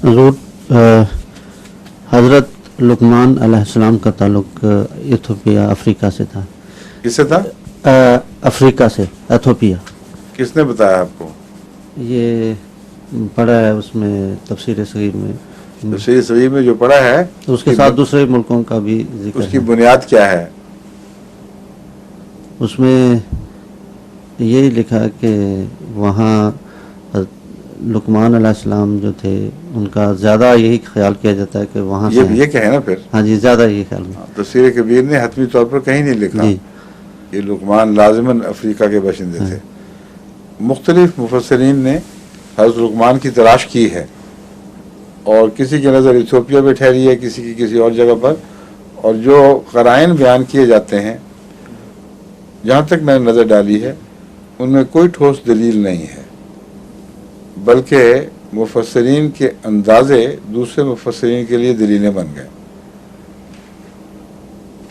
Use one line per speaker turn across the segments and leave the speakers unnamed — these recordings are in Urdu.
حضور حضرت لقمان علیہ السلام کا تعلق ایتھوپیا افریقہ سے تھا.
کس سے تھا؟
افریقہ سے، ایتھوپیا.
کس نے بتایا آپ کو؟
یہ پڑھا ہے اس میں تفسیر صغیر میں.
تفسیر صغیر میں جو پڑھا ہے
اس کے ساتھ دوسرے ملکوں کا بھی ذکر
اس کی
ہے.
بنیاد کیا ہے؟
اس میں یہی لکھا کہ وہاں لقمان علیہ السلام جو تھے ان کا زیادہ یہی خیال کیا جاتا ہے کہ وہاں سے
یہ کہیں نا پھر.
ہاں جی، زیادہ یہی خیال ہے.
تفسیر کبیر نے حتمی طور پر کہیں نہیں لکھا
جی
کہ لقمان لازماً افریقہ کے باشندے تھے. مختلف مفسرین نے حضرت لقمان کی تلاش کی ہے، اور کسی کی نظر ایتھوپیا میں ٹھہری ہے، کسی کی کسی اور جگہ پر. اور جو قرائن بیان کیے جاتے ہیں جہاں تک میں نے نظر ڈالی ہے ان میں کوئی ٹھوس دلیل نہیں ہے، بلکہ مفسرین کے اندازے دوسرے مفسرین کے لیے دلیلیں بن گئے.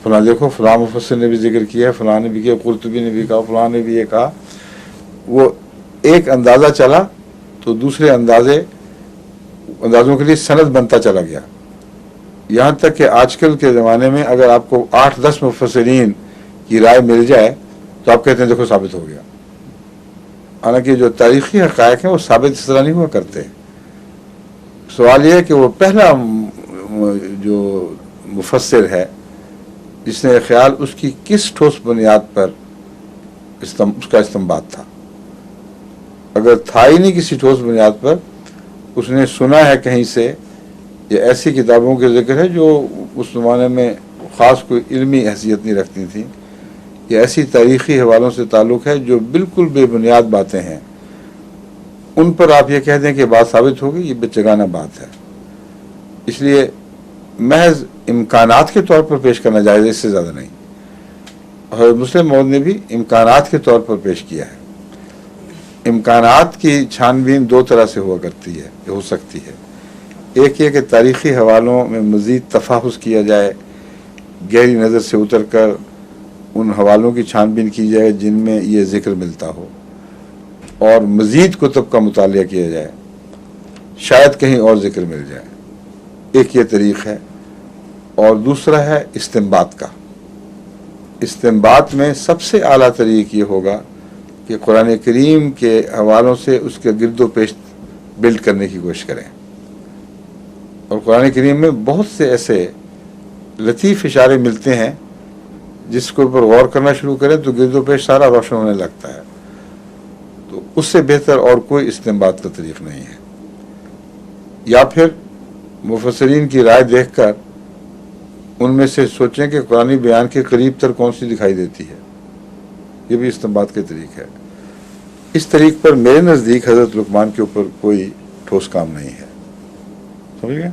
فلاں دیکھو فلاں مفسر نے بھی ذکر کیا ہے، فلاں نے بھی کیا، قرطبی نے بھی کہا، فلاں نے بھی یہ کہا. وہ ایک اندازہ چلا تو دوسرے اندازوں کے لیے سند بنتا چلا گیا. یہاں تک کہ آج کل کے زمانے میں اگر آپ کو 8-10 مفسرین کی رائے مل جائے تو آپ کہتے ہیں دیکھو ثابت ہو گیا. حالانکہ جو تاریخی حقائق ہیں وہ ثابت اس طرح نہیں ہوا کرتے. سوال یہ ہے کہ وہ پہلا جو مفسر ہے جس نے خیال اس کی کس ٹھوس بنیاد پر اس کا استنباط تھا. اگر تھا ہی نہیں کسی ٹھوس بنیاد پر، اس نے سنا ہے کہیں سے، یہ ایسی کتابوں کے ذکر ہے جو اس زمانے میں خاص کوئی علمی حیثیت نہیں رکھتی تھیں، یہ ایسی تاریخی حوالوں سے تعلق ہے جو بالکل بے بنیاد باتیں ہیں. ان پر آپ یہ کہہ دیں کہ بات ثابت ہوگی، یہ بچگانہ بات ہے. اس لیے محض امکانات کے طور پر پیش کرنا جائز ہے، اس سے زیادہ نہیں. اور مسلم موعود نے بھی امکانات کے طور پر پیش کیا ہے. امکانات کی چھان بین دو طرح سے ہوا کرتی ہے، ہو سکتی ہے. ایک یہ کہ تاریخی حوالوں میں مزید تفحص کیا جائے، گہری نظر سے اتر کر ان حوالوں کی چھان بین کی جائے جن میں یہ ذکر ملتا ہو، اور مزید کتب کا مطالعہ کیا جائے، شاید کہیں اور ذکر مل جائے. ایک یہ طریق ہے. اور دوسرا ہے استنباط کا. استنباط میں سب سے اعلیٰ طریق یہ ہوگا کہ قرآن کریم کے حوالوں سے اس کے گرد و پیش بلڈ کرنے کی کوشش کریں. اور قرآن کریم میں بہت سے ایسے لطیف اشارے ملتے ہیں جس کے اوپر غور کرنا شروع کریں تو گرد و پیش سارا روشن ہونے لگتا ہے. تو اس سے بہتر اور کوئی استنباط کا طریق نہیں ہے. یا پھر مفسرین کی رائے دیکھ کر ان میں سے سوچیں کہ قرآن بیان کے قریب تر کون سی دکھائی دیتی ہے، یہ بھی استنباط کے طریق ہے. اس طریق پر میرے نزدیک حضرت لقمان کے اوپر کوئی ٹھوس کام نہیں ہے. سمجھ گئے؟